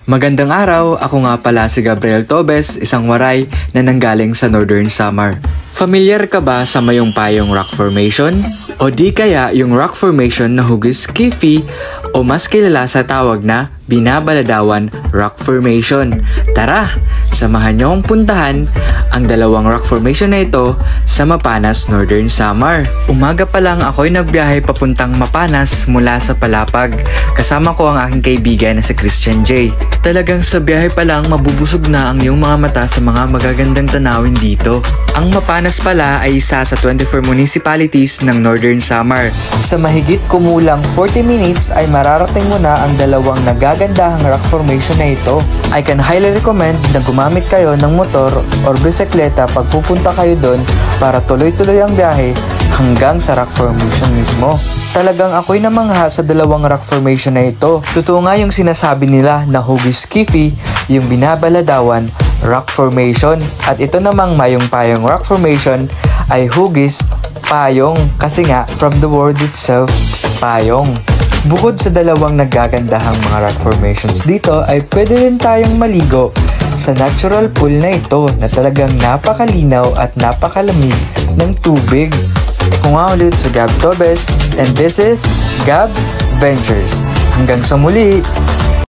Magandang araw, ako nga pala si Gabriel Tobes, isang waray na nanggaling sa Northern Samar. Familiar ka ba sa mayong-payong rock formation? O di kaya yung rock formation na hugis Skiffy o mas kilala sa tawag na Binabaladawan Rock Formation. Tara, samahan niyo akong puntahan ang dalawang rock formation na ito sa Mapanas, Northern Samar. Umaga pa lang ako'y nagbiyahe papuntang Mapanas mula sa Palapag. Kasama ko ang aking kaibigan na si Christian J. Talagang sa biyahe pa lang mabubusog na ang iyong mga mata sa mga magagandang tanawin dito. Ang Mapanas pala ay isa sa 24 municipalities ng Northern Samar. Sa mahigit kumulang 40 minutes ay mararating mo na ang dalawang nagagandahang rock formation na ito. I can highly recommend na gumamit kayo ng motor or bisikleta pag pupunta kayo doon para tuloy-tuloy ang biyahe hanggang sa rock formation mismo. Talagang ako'y namangha sa dalawang rock formation na ito. Totoo nga yung sinasabi nila na hugis Skiffy, yung Binabaladawan Rock Formation. At ito namang mayong-payong rock formation ay hugis payong kasi nga from the word itself, payong. Bukod sa dalawang nagagandahang mga rock formations dito ay pwede rin tayong maligo sa natural pool na ito na talagang napakalinaw at napakalamig ng tubig. Ako nga ulit si Gab Tobes and this is Gab Ventures. Hanggang sa muli!